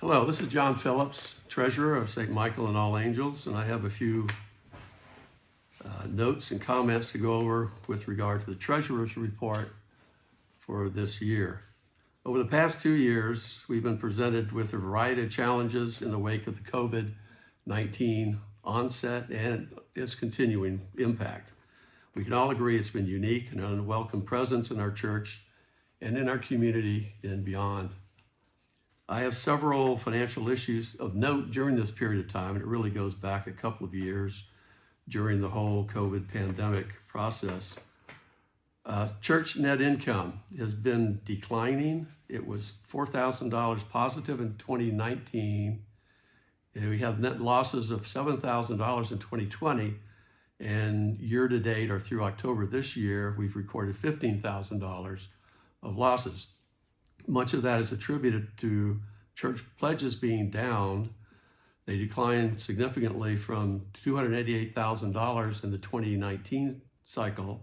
Hello, this is John Phillips, Treasurer of St. Michael and All Angels, and I have a few notes and comments to go over with regard to the Treasurer's report for this year. Over the past 2 years, we've been presented with a variety of challenges in the wake of the COVID-19 onset and its continuing impact. We can all agree it's been unique and an unwelcome presence in our church and in our community and beyond. I have several financial issues of note during this period of time, and it really goes back a couple of years during the whole COVID pandemic process. Church net income has been declining. It was $4,000 positive in 2019. And we have net losses of $7,000 in 2020, and year to date or through October this year, we've recorded $15,000 of losses. Much of that is attributed to church pledges being down. They declined significantly from $288,000 in the 2019 cycle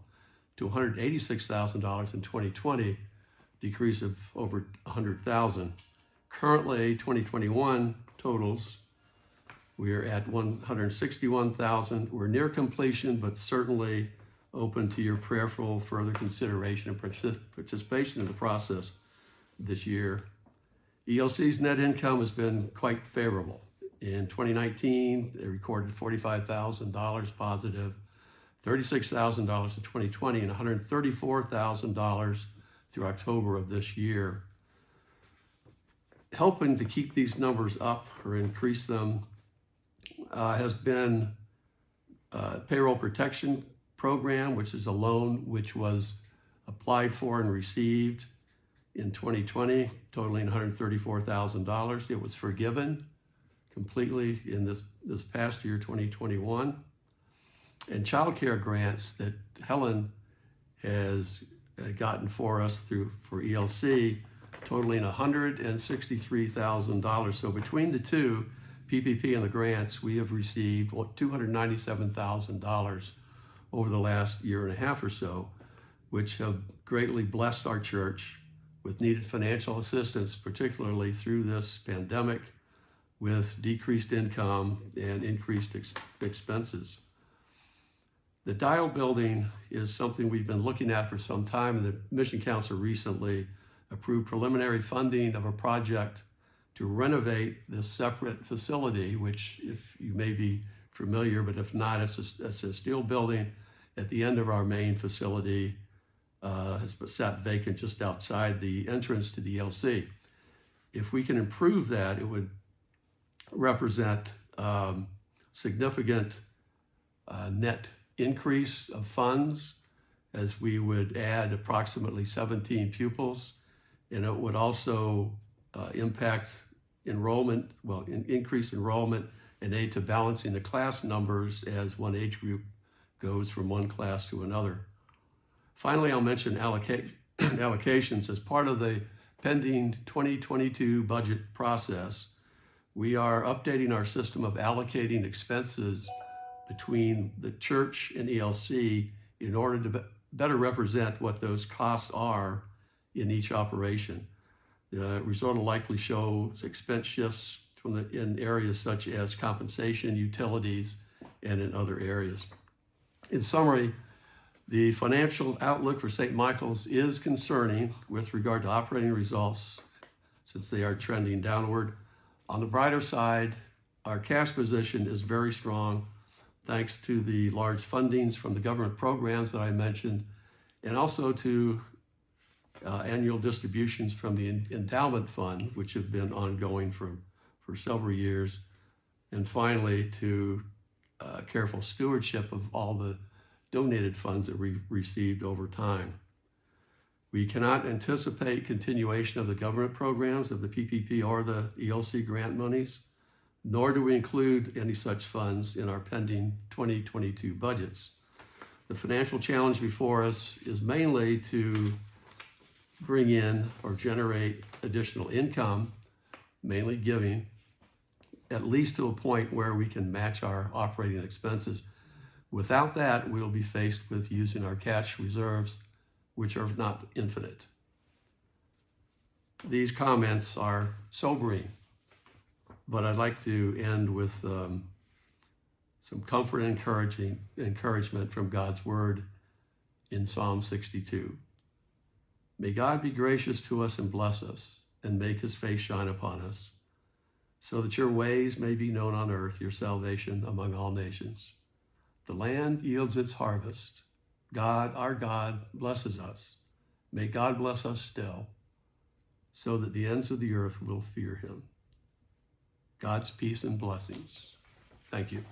to $186,000 in 2020, decrease of over $100,000. Currently, 2021 totals, we are at $161,000. We're near completion, but certainly open to your prayerful further consideration and participation in the process this year. ELC's net income has been quite favorable. In 2019, they recorded $45,000 positive, $36,000 in 2020, and $134,000 through October of this year. Helping to keep these numbers up or increase them has been Payroll Protection Program, which is a loan which was applied for and received in 2020, totaling $134,000. It was forgiven completely in this past year, 2021. And child care grants that Helen has gotten for us for ELC, totaling $163,000. So between the two, PPP and the grants, we have received $297,000 over the last year and a half or so, which have greatly blessed our church with needed financial assistance, particularly through this pandemic, with decreased income and increased expenses. The Dial building is something we've been looking at for some time, and the Mission Council recently approved preliminary funding of a project to renovate this separate facility, which, if you may be familiar, but if not, it's a steel building at the end of our main facility, has sat vacant just outside the entrance to the ELC. If we can improve that, it would represent significant net increase of funds, as we would add approximately 17 pupils, and it would also impact enrollment, increase enrollment and aid to balancing the class numbers as one age group goes from one class to another. Finally, I'll mention allocations. As part of the pending 2022 budget process, we are updating our system of allocating expenses between the church and ELC in order to better represent what those costs are in each operation. The result will likely show expense shifts in areas such as compensation, utilities, and in other areas. In summary, the financial outlook for St. Michael's is concerning with regard to operating results, since they are trending downward. On the brighter side, our cash position is very strong, thanks to the large fundings from the government programs that I mentioned, and also to annual distributions from the endowment fund, which have been ongoing for several years, and finally to careful stewardship of all the donated funds that we received over time. We cannot anticipate continuation of the government programs of the PPP or the ELC grant monies, nor do we include any such funds in our pending 2022 budgets. The financial challenge before us is mainly to bring in or generate additional income, mainly giving, at least to a point where we can match our operating expenses. Without that, we'll be faced with using our cash reserves, which are not infinite. These comments are sobering But I'd like to end with some comfort and encouragement from God's word in Psalm 62. May God be gracious to us and bless us, and make his face shine upon us, so that your ways may be known on earth, your salvation among all nations. The land yields its harvest. God, our God, blesses us. May God bless us still, so that the ends of the earth will fear him. God's peace and blessings. Thank you.